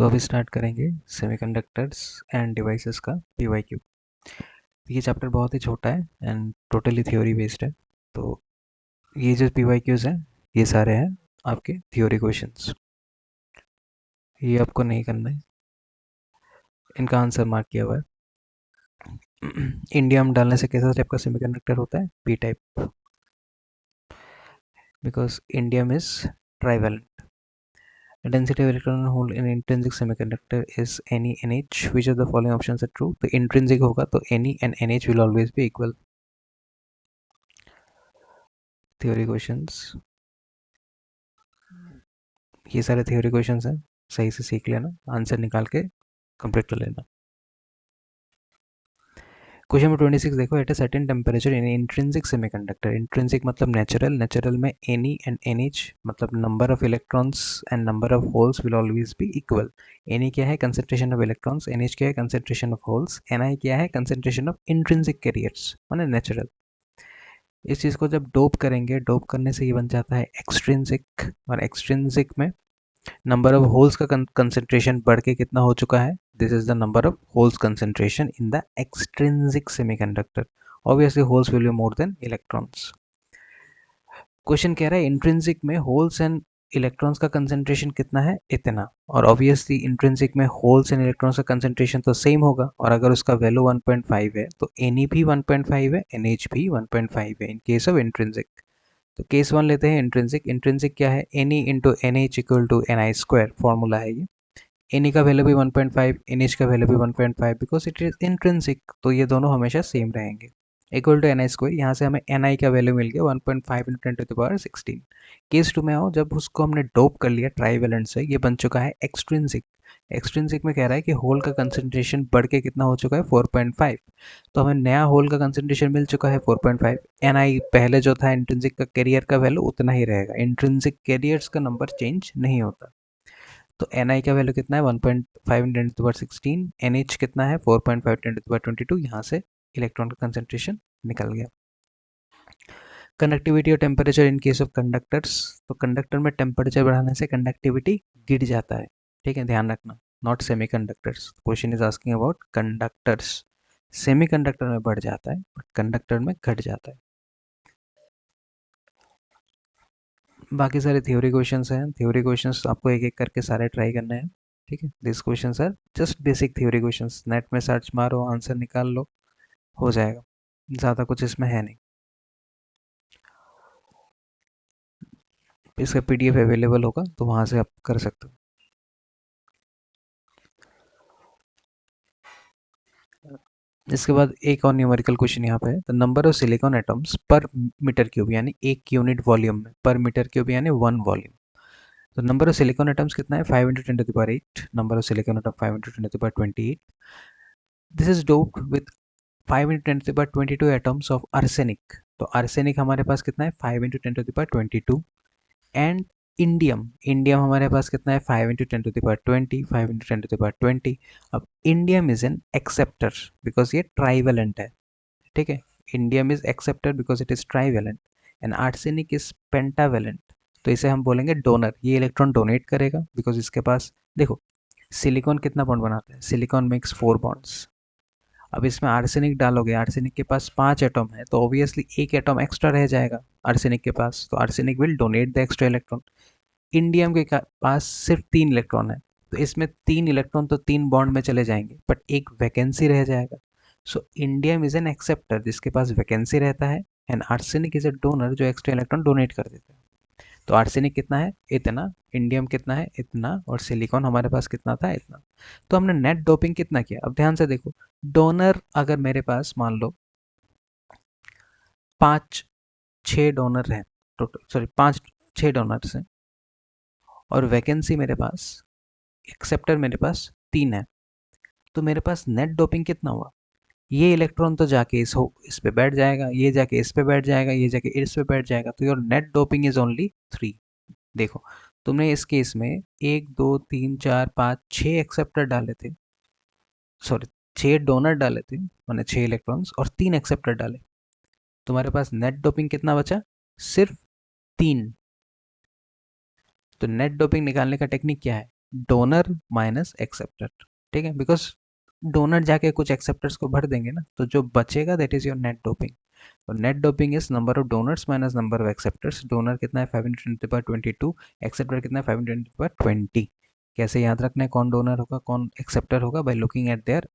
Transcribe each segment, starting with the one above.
तो अभी स्टार्ट करेंगे सेमीकंडक्टर्स एंड डिवाइसेस का पीवाईक्यू। ये चैप्टर बहुत ही छोटा है एंड टोटली थ्योरी बेस्ड है। तो ये जो पीवाईक्यूज हैं ये सारे हैं आपके थ्योरी क्वेश्चंस। ये आपको नहीं करना है, इनका आंसर मार्क किया हुआ है। इंडियम डालने से कैसा टाइप का सेमीकंडक्टर होता है? P type, because indium is trivalent. The density of electron hole in intrinsic semiconductor is any NH. Which of the following options are true? तो intrinsic होगा तो any and NH will always be equal. Theory questions, ये सारे theory questions हैं, सही से सीख लेना, आंसर निकाल के कंप्लीट कर लेना। क्वेश्चन नंबर 26 देखो, at a certain temperature in intrinsic semiconductor. Intrinsic मतलब नेचुरल, नेचुरल में एनी एंड एनएच मतलब number of electrons and number of holes will always be equal. Any क्या है? Concentration of electrons. एनएच क्या है? Concentration of holes. NI क्या है? Concentration of intrinsic carriers माने नेचुरल। इस चीज़ को जब डोप करेंगे, डोप करने से ये बन जाता है एक्सट्रिंसिक, और एक्सट्रिंसिक में नंबर ऑफ होल्स का कंसेंट्रेशन बढ़ के कितना हो चुका है? This is the number of holes concentration in the extrinsic semiconductor. Obviously holes will be more then electrons. Question कह रहा है इंट्रिंसिक में होल्स एंड इलेक्ट्रॉन्स का कंसेंट्रेशन कितना है? इतना। और ऑब्वियसली इंट्रिंसिक में होल्स एंड इलेक्ट्रॉन्स का कंसेंट्रेशन तो सेम होगा, और अगर उसका वैल्यू 1.5 है तो एनी भी 1.5 है, एनएच भी 1.5 है इन केस ऑफ इंट्रिंसिक। तो केस वन लेते हैं इंट्रिंसिक। इंट्रिंसिक क्या है? N E into N H equal to N I square, formula है ये। एनी का वैल्यू भी 1.5, एन एच का वैल्यू भी 1.5 बिकॉज इट इज इंट्रिंसिक, तो ये दोनों हमेशा सेम रहेंगे। Equal to N I square, यहाँ से हमें एन आई का वैल्यू मिल गया 1.5 इंटू 10⁻16। केस टू में आओ, जब उसको हमने डोप कर लिया ट्राईवेलेंट से, ये बन चुका है एक्सट्रिंसिक। एक्सट्रिंसिक में कह रहा है कि होल का कंसेंट्रेशन बढ़ के कितना हो चुका है? 4.5। तो हमें नया होल का कंसेंट्रेशन मिल चुका है 4.5। एन आई पहले जो था इंट्रिंसिक का कैरियर का वैल्यू उतना ही रहेगा, इंट्रिंसिक कैरियर्स का नंबर चेंज नहीं होता। तो एन आई का वैल्यू कितना है? 1.5 इंटू 10⁻16। एन एच कितना है? 4.5 इंटू 10⁻22। यहाँ से इलेक्ट्रॉन का कंसेंट्रेशन निकल गया। कंडक्टिविटी और temperature in case of conductors. तो कंडक्टर में टेम्परेचर बढ़ाने से कंडक्टिविटी गिर जाता है, ठीक है, ध्यान रखना। Not semi conductors. Question is asking about conductors. Semi conductor में बढ़ जाता है बट कंडक्टर में घट जाता है। बाकी सारे थ्योरी क्वेश्चंस हैं। थ्योरी क्वेश्चंस आपको एक एक करके सारे ट्राई करने हैं, ठीक है। This questions are just basic theory questions. Net में सर्च मारो, आंसर निकाल लो, हो जाएगा। ज़्यादा कुछ इसमें है नहीं। इसका पीडीएफ अवेलेबल होगा तो वहाँ से आप कर सकते हो। इसके बाद एक और न्यूमेरिकल क्वेश्चन यहाँ पे है। The number of silicon atoms per meter cube, यानी एक यूनिट वॉल्यूम में, पर मीटर क्यूब यानी वन वॉल्यूम। तो नंबर ऑफ सिलिकॉन एटम्स कितना है? 5 into 10⁸। Number of silicon atom 5 into 10⁸28। This is doped with 5 into 10⁻22 atoms of arsenic. तो arsenic हमारे पास कितना है? 5 इंटू 10⁻22। एंड इंडियम, इंडियम हमारे पास कितना है? 5 इंटू 10⁻20, 5 इंटू 10⁻20। अब indium is an acceptor because ये ट्राईवेलेंट है, ठीक है। Indium is acceptor because it is trivalent and arsenic is pentavalent. तो इसे हम बोलेंगे डोनर। ये इलेक्ट्रॉन डोनेट करेगा बिकॉज इसके पास, देखो, सिलिकॉन कितना बॉन्ड बनाता है? Silicon makes 4 bonds. अब इसमें आर्सेनिक डालोगे, आर्सेनिक के पास 5 एटम है तो ऑब्वियसली एक एटम एक्स्ट्रा रह जाएगा आर्सेनिक के पास, तो arsenic will donate the extra electron. Indium के पास सिर्फ 3 इलेक्ट्रॉन है, तो इसमें 3 इलेक्ट्रॉन तो 3 बॉन्ड में चले जाएंगे बट एक वैकेंसी रह जाएगा। सो इंडियम इज एन एक्सेप्टर जिसके पास वैकेंसी रहता है, and arsenic is a donor जो एक्स्ट्रा इलेक्ट्रॉन डोनेट कर देता है। तो आर्सेनिक कितना है? इतना। इंडियम कितना है? इतना। और सिलिकॉन हमारे पास कितना था? इतना। तो हमने नेट डोपिंग कितना किया? अब ध्यान से देखो, डोनर अगर मेरे पास मान लो 5-6 डोनर हैं टोटल, सॉरी 5-6 डोनर्स हैं, और वैकेंसी मेरे पास, एक्सेप्टर मेरे पास 3 है, तो मेरे पास नेट डोपिंग कितना हुआ? ये इलेक्ट्रॉन तो जाके इस पे बैठ जाएगा, ये जाके इस पे बैठ जाएगा, ये जाके इस पे बैठ जाएगा, तो your net doping is only 3। देखो, तुमने इस केस में 1 2 3 4 5 6 एक्सेप्टर डाले थे, सॉरी 6 डोनर डाले थे, मैंने 6 इलेक्ट्रॉन्स और 3 एक्सेप्टर डाले। तुम्हारे पास नेट डोपिंग कितना बचा? सिर्फ 3। तो नेट डोपिंग निकालने का टेक्निक क्या है? डोनर माइनस एक्सेप्टर, ठीक है, बिकॉज डोनर जाके कुछ एक्सेप्टर्स को भर देंगे ना, तो जो बचेगा that is your net doping. तो net doping is number of donors minus number of acceptors. Donor कितना है 5×10⁻22, एक्सेप्टर कितना है 5×10⁻20। कैसे याद रखना है कौन डोनर होगा कौन एक्सेप्टर होगा? By looking at there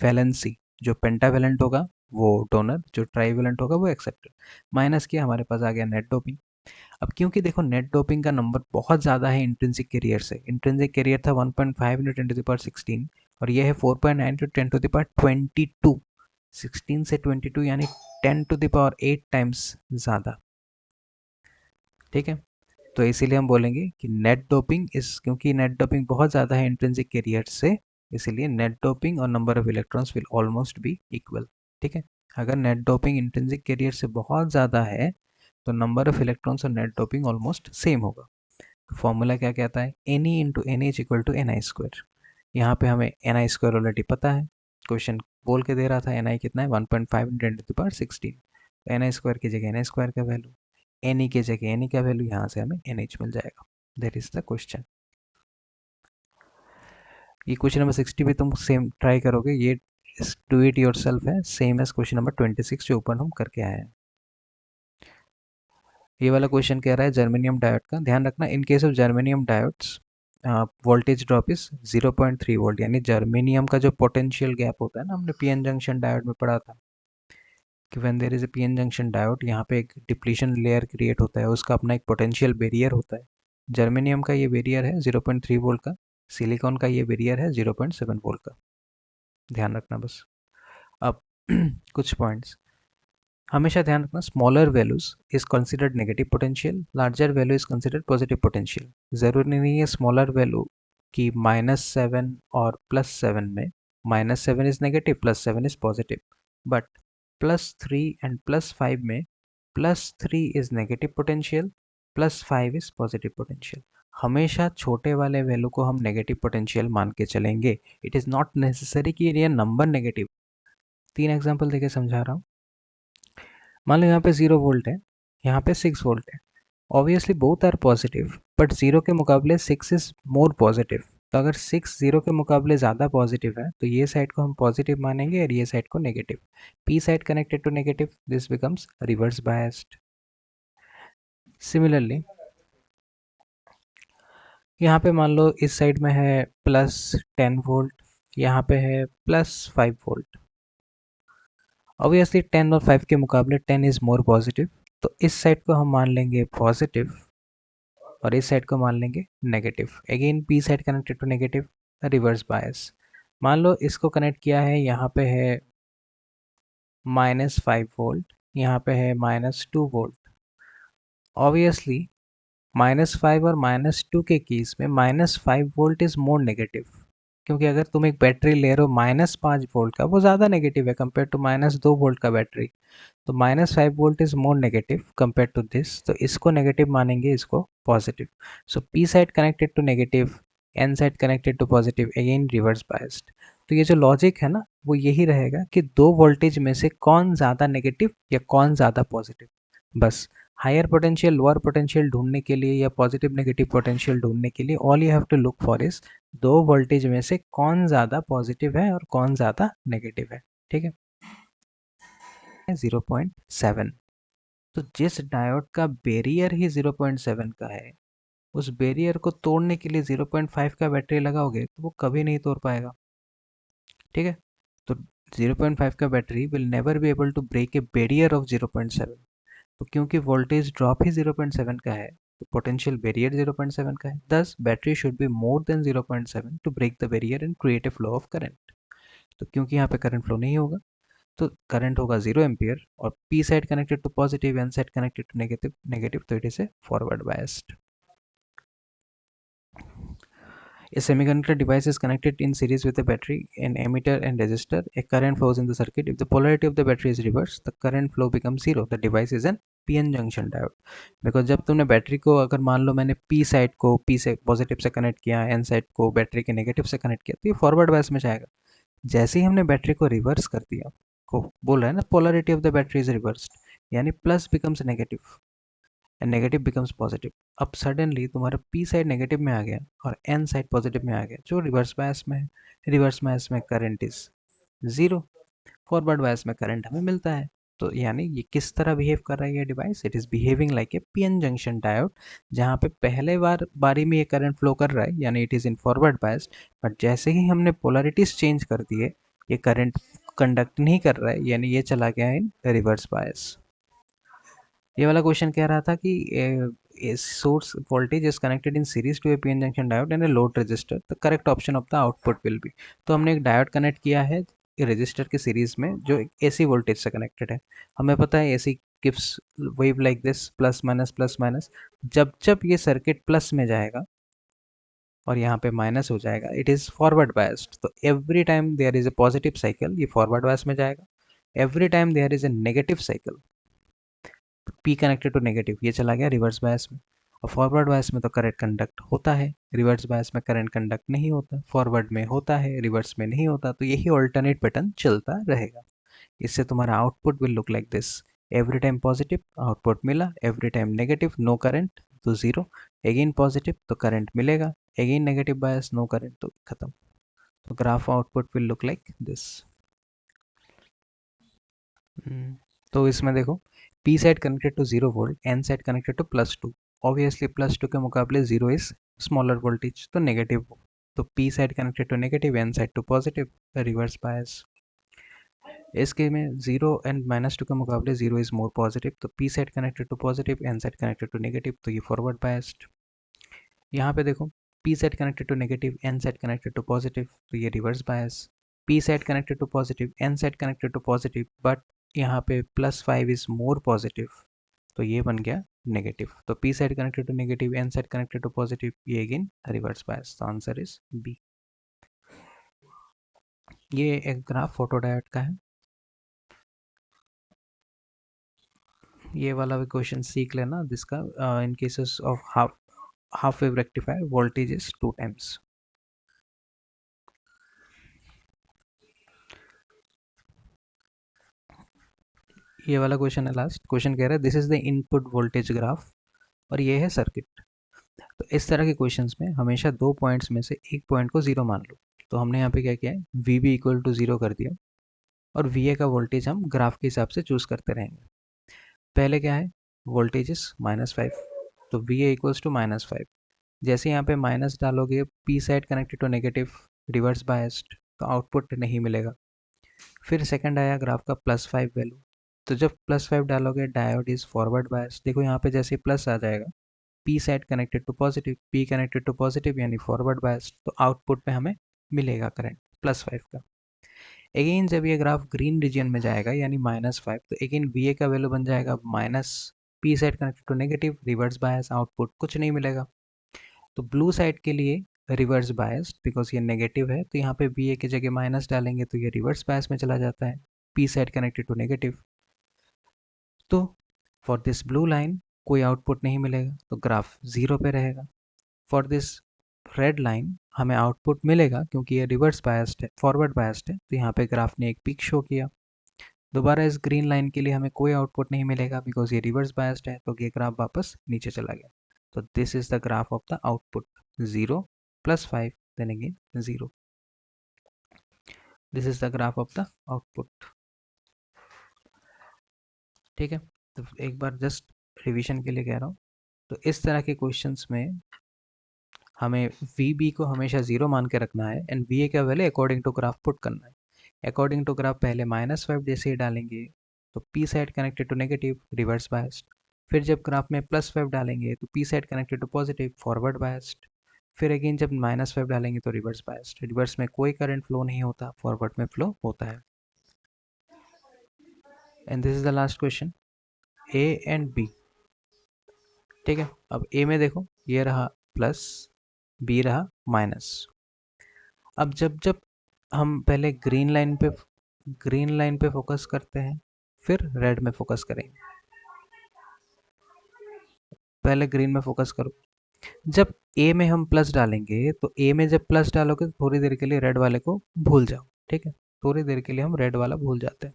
valency. जो पेंटावेलेंट होगा वो डोनर, जो ट्राईवेलेंट होगा वो एक्सेप्टर। माइनस किया, हमारे पास आ गया नेट डोपिंग। अब क्योंकि देखो नेट डोपिंग का नंबर बहुत ज़्यादा है इंट्रिंसिक कैरियर से, इंट्रिंसिक कैरियर था 1.5×10⁻16 और ये है 4.9×10⁻22। 16 से 22 यानी 10⁸ टाइम्स ज़्यादा, ठीक है। तो इसीलिए हम बोलेंगे कि नेट डोपिंग इस, क्योंकि नेट डोपिंग बहुत ज़्यादा है इंट्रिंसिक कैरियर से, इसीलिए नेट डोपिंग और number of electrons will almost be equal, ठीक है। अगर नेट डोपिंग इंट्रिंसिक कैरियर से बहुत ज़्यादा है तो नंबर ऑफ इलेक्ट्रॉन्स और नेट डोपिंग ऑलमोस्ट सेम होगा। फॉर्मूला क्या कहता है? N E into N H equal to N I square. यहाँ पे हमें एन आई स्क्वायर ऑलरेडी पता है, क्वेश्चन बोल के दे रहा था एन आई कितना है 1.5×10⁻16। एन आई स्क्वायर की जगह एन आई स्क्वायर का वैल्यू, एन ई की जगह एन ई का वैल्यू, यहाँ से हमें एन एच मिल जाएगा। That is the question. ये क्वेश्चन नंबर 60 भी तुम सेम ट्राई करोगे, ये डू इट योर सेल्फ है, सेम एज क्वेश्चन नंबर 26 जो ऊपर हम करके आए हैं। ये वाला क्वेश्चन कह रहा है जर्मेनियम डायोड का, ध्यान रखना इन case of germanium diodes voltage drop is 0.3 volt. यानी जर्मेनियम का जो पोटेंशियल गैप होता है ना, हमने पीएन जंक्शन डायोड में पढ़ा था कि when there is a PN junction diode, यहाँ पे एक डिप्लीशन लेयर क्रिएट होता है, उसका अपना एक पोटेंशियल बैरियर होता है। जर्मेनियम का ये बैरियर है 0.3 वोल्ट का, सिलिकॉन का ये बैरियर है 0.7 वोल्ट का, ध्यान रखना बस। अब कुछ पॉइंट्स हमेशा ध्यान रखना, smaller values is considered negative potential, larger value is considered positive potential. ज़रूरी नहीं है स्मॉलर वैल्यू की -7 और +7 में -7 is negative +7 is positive, but +3 and +5 में +3 is negative potential, +5 is positive potential. हमेशा छोटे वाले वैल्यू को हम नेगेटिव पोटेंशियल मान के चलेंगे। इट इज़ नॉट नेसेसरी कि ये नंबर नेगेटिव। 3 एग्जाम्पल देके समझा रहा हूँ। मान लो यहाँ पे 0 वोल्ट है, यहाँ पे 6 वोल्ट है। Obviously both are positive, but 0 के मुकाबले 6 इज मोर पॉजिटिव। तो अगर 6 0 के मुकाबले ज़्यादा पॉजिटिव है तो ये साइड को हम पॉजिटिव मानेंगे और ये साइड को negative. P side connected to negative, this becomes reverse biased. Similarly यहाँ पे मान लो इस साइड में है +10 वोल्ट, यहाँ पे है +5 वोल्ट। ऑब्वियसली 10 और 5 के मुकाबले 10 इज मोर पॉजिटिव, तो इस साइड को हम मान लेंगे पॉजिटिव और इस साइड को मान लेंगे negative. Again P side connected to negative, reverse bias. मान लो इसको कनेक्ट किया है, यहाँ पे है -5 वोल्ट, यहाँ पे है -2 वोल्ट। ऑब्वियसली -5 और -2 के केस में -5 वोल्ट इज मोर नेगेटिव, क्योंकि अगर तुम एक बैटरी ले रहे हो -5 वोल्ट का, वो ज़्यादा नेगेटिव है कंपेयर टू -2 वोल्ट का बैटरी। तो -5 volt is more negative compare to this, तो इसको नेगेटिव मानेंगे, इसको positive. So P side connected to negative, N side connected to positive, again reverse biased. तो ये जो लॉजिक है ना, वो यही रहेगा कि दो वोल्टेज में से कौन ज़्यादा नेगेटिव या कौन ज़्यादा पॉजिटिव। बस हायर पोटेंशियल लोअर पोटेंशियल ढूंढने के लिए या पॉजिटिव नेगेटिव पोटेंशियल ढूंढने के लिए all you have to look for is दो वोल्टेज में से कौन ज़्यादा पॉजिटिव है और कौन ज़्यादा नेगेटिव है, ठीक है। 0.7, तो जिस डायोड का बैरियर ही 0.7 का है, उस बैरियर को तोड़ने के लिए 0.5 का बैटरी लगाओगे तो वो कभी नहीं तोड़ पाएगा, ठीक है। तो 0.5 का battery will never be able to break a barrier of 0.7। तो क्योंकि वोल्टेज ड्रॉप ही 0.7 का है, तो पोटेंशियल बैरियर 0.7 का है, this battery should be more than 0.7 to break the barrier and create a flow of current. तो क्योंकि यहाँ पे करंट फ्लो नहीं होगा, तो करंट होगा 0 एम्पियर और P side connected to positive, N side connected to negative negative, तो it is a forward biased. A semiconductor device is connected in series with a battery, an emitter and resistor. A current flows in the circuit. If the polarity of the battery is reversed, the current flow becomes zero. The device is an PN junction diode. Because जब तुमने battery को, अगर मान लो मैंने P side को P से positive से connect किया, एन साइड को बैटरी के नेगेटिव से कनेक्ट किया, तो ये फॉरवर्ड बायस में जाएगा। जैसे ही हमने बैटरी को रिवर्स कर दिया, को बोल रहा है ना polarity of the battery is reversed, यानी plus becomes negative and negative becomes positive. अब सडनली तुम्हारा पी साइड नेगेटिव में आ गया और एन साइड पॉजिटिव में आ गया, जो रिवर्स बायस में है। रिवर्स बायस में current is zero, forward bias में करंट हमें मिलता है। तो यानी ये किस तरह बिहेव कर रहा है ये device? It is behaving like a PN junction diode, जहाँ पे पहले बारी में ये करंट फ्लो कर रहा है, यानी it is in forward bias. But जैसे ही हमने पोलरिटीज चेंज कर दिए, ये करंट कंडक्ट नहीं कर रहा है, यानी ये चला गया इन रिवर्स बायस। ये वाला क्वेश्चन कह रहा था कि source voltage is connected in series to a PN junction diode and a load resistor, the correct option of the output will be. तो हमने एक डायोड कनेक्ट किया है रेजिस्टर के सीरीज में, जो एक एसी वोल्टेज से कनेक्टेड है। हमें पता है AC gives wave like this, plus minus plus minus. जब जब ये सर्किट प्लस में जाएगा और यहाँ पे माइनस हो जाएगा, इट इज़ फॉरवर्ड बायस्ड। तो every time there is a positive cycle, ये फॉरवर्ड बायस में जाएगा। Every time there is a negative cycle, P connected to negative, ये चला गया रिवर्स बायस में। और फॉरवर्ड बायस में तो करंट कंडक्ट होता है, रिवर्स बायस में करंट कंडक्ट नहीं होता, फॉरवर्ड में होता है, रिवर्स में नहीं होता। तो यही ऑल्टरनेट पैटर्न चलता रहेगा। इससे तुम्हारा output will look like this. Every time positive output मिला, every time negative no current तो जीरो, अगेन पॉजिटिव तो करंट मिलेगा, again negative bias no current तो खत्म। तो graph output will look like this. तो इसमें देखो, P side connected to 0 volt, N side connected to +2। Obviously +2 के मुकाबले 0 इज स्मॉलर वोल्टेज, तो नेगेटिव। तो P side connected to negative, N side to positive, reverse bias. इसके में 0 and -2 के मुकाबले 0 इज मोर पॉजिटिव, तो P side connected to positive, N side connected to negative, तो ये फॉरवर्ड बायस्ड। यहाँ पे देखो, P side connected to negative, N side connected to positive, तो ये reverse bias. P side connected to positive, N side connected to positive, but यहाँ पे +5 is more positive, तो ये बन गया नेगेटिव। तो P side connected to negative, N side connected to positive, ये अगेन रिवर्स बायस। तो आंसर इज बी। ये एक ग्राफ फोटोडायोड का है। ये वाला भी क्वेश्चन सीख लेना जिसका in cases of half wave rectifier voltage is 2 times. ये वाला क्वेश्चन है लास्ट। क्वेश्चन कह रहा है this is the input voltage graph और ये है सर्किट। तो इस तरह के क्वेश्चंस में हमेशा दो पॉइंट्स में से एक पॉइंट को जीरो मान लो। तो हमने यहाँ पे क्या किया है, V B equal to zero कर दिया और वी ए का वोल्टेज हम ग्राफ के हिसाब से चूज करते रहेंगे। पहले क्या है, वोल्टेज इज -5, तो वी ए इक्वल्स टू -5। जैसे यहाँ पे माइनस डालोगे, P side connected to negative, reverse biased, तो आउटपुट नहीं मिलेगा। फिर सेकंड आया ग्राफ का +5 वैल्यू, तो जब +5 डालोगे डायोड इज फॉरवर्ड बायस। देखो यहाँ पे जैसे प्लस आ जाएगा, P side connected to positive, P connected to positive यानी फॉरवर्ड बायस, तो आउटपुट में हमें मिलेगा करंट +5 का। अगेन जब ये ग्राफ ग्रीन रीजन में जाएगा यानी -5, तो अगेन वी ए का वैल्यू बन जाएगा minus, P side connected to negative, reverse bias, output कुछ नहीं मिलेगा। तो ब्लू साइड के लिए रिवर्स बायस्ड, बिकॉज ये नेगेटिव है, तो यहाँ पे बी ए की जगह माइनस डालेंगे तो ये रिवर्स बायस में चला जाता है, P side connected to negative. तो फॉर दिस ब्लू लाइन कोई आउटपुट नहीं मिलेगा, तो ग्राफ जीरो पे रहेगा। फॉर दिस रेड लाइन हमें आउटपुट मिलेगा क्योंकि ये रिवर्स बायस्ड है, फॉरवर्ड बायस्ड है, तो यहाँ पे ग्राफ ने एक पीक शो किया। दोबारा इस ग्रीन लाइन के लिए हमें कोई आउटपुट नहीं मिलेगा बिकॉज ये रिवर्स बायस्ड है, तो ये ग्राफ वापस नीचे चला गया। तो this is the graph of the output, 0 +5 then again 0। This is the graph of the output. ठीक है, तो एक बार जस्ट रिवीजन के लिए कह रहा हूँ। तो इस तरह के क्वेश्चंस में हमें वी बी को हमेशा जीरो मान के रखना है एंड वी ए का value according to graph put करना है। अकॉर्डिंग टू ग्राफ पहले -5 जैसे ही डालेंगे तो P side connected to negative, reverse biased. फिर जब ग्राफ में +5 डालेंगे तो P side connected to positive, forward biased. फिर अगेन जब -5 डालेंगे तो रिवर्स बायस्ड। रिवर्स में कोई करंट फ्लो नहीं होता, फॉरवर्ड में फ्लो होता है। And this is the last question, A and B. ठीक है, अब ए में देखो ये रहा प्लस, बी रहा माइनस। अब जब जब हम पहले ग्रीन लाइन पे फोकस करते हैं, फिर रेड में फोकस करेंगे। पहले ग्रीन में फोकस करो। जब ए में हम प्लस डालेंगे तो ए में जब प्लस डालोगे तो थोड़ी देर के लिए रेड वाले को भूल जाओ। ठीक है, थोड़ी देर के लिए हम रेड वाला भूल जाते हैं।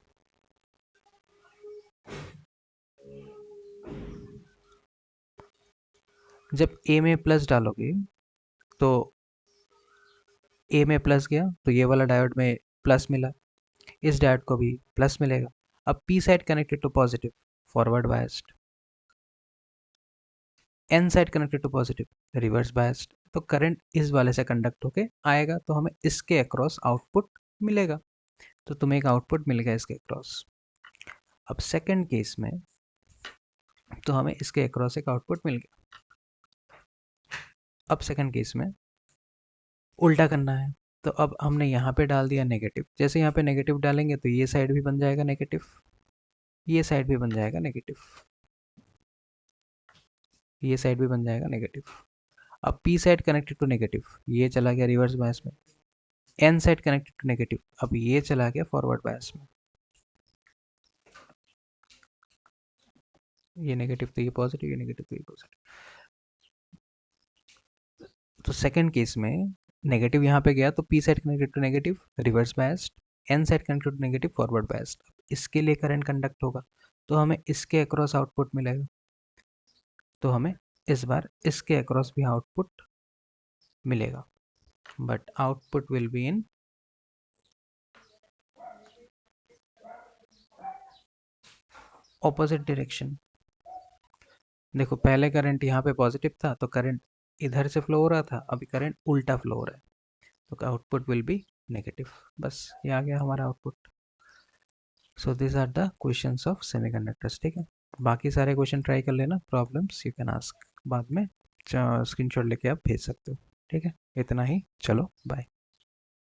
जब ए में प्लस डालोगे तो ए में प्लस गया तो ये वाला डायोड में प्लस मिला, इस डायोड को भी प्लस मिलेगा। अब P side connected to positive, forward biased, N side connected to positive, reverse biased. तो करंट इस वाले से कंडक्ट होके आएगा तो हमें इसके अक्रॉस आउटपुट मिलेगा। तो तुम्हें एक आउटपुट मिल गया इसके अक्रॉस। अब सेकंड केस में तो हमें इसके अक्रॉस एक आउटपुट मिल गया। अब सेकंड केस में उल्टा करना है, तो अब हमने यहाँ पे डाल दिया नेगेटिव। जैसे यहाँ पे नेगेटिव डालेंगे तो ये साइड भी बन जाएगा नेगेटिव, ये साइड भी बन जाएगा नेगेटिव, ये साइड भी बन जाएगा नेगेटिव। अब P side connected to negative, ये चला गया रिवर्स बायस में। N side connected to negative, अब ये चला गया फॉरवर्ड बायस में। ये नेगेटिव तो ये पॉजिटिव, ये नेगेटिव तो ये पॉजिटिव। तो सेकंड केस में नेगेटिव यहाँ पे गया तो P side connected to negative, reverse biased, N side connected to negative, forward biased. इसके लिए करंट कंडक्ट होगा तो हमें इसके अक्रॉस आउटपुट मिलेगा। तो हमें इस बार इसके अक्रॉस भी आउटपुट मिलेगा, but output will be in opposite direction. देखो पहले करंट यहाँ पे पॉजिटिव था तो करंट इधर से फ्लो हो रहा था, अभी करंट उल्टा फ्लो हो रहा है तो आउटपुट विल बी नेगेटिव। बस ये आ गया हमारा output. So this are the questions of semiconductors. ठीक है, बाकी सारे क्वेश्चन ट्राई कर लेना, प्रॉब्लम्स यू कैन आस्क बाद में, स्क्रीनशॉट लेके आप भेज सकते हो। ठीक है, इतना ही, चलो बाय।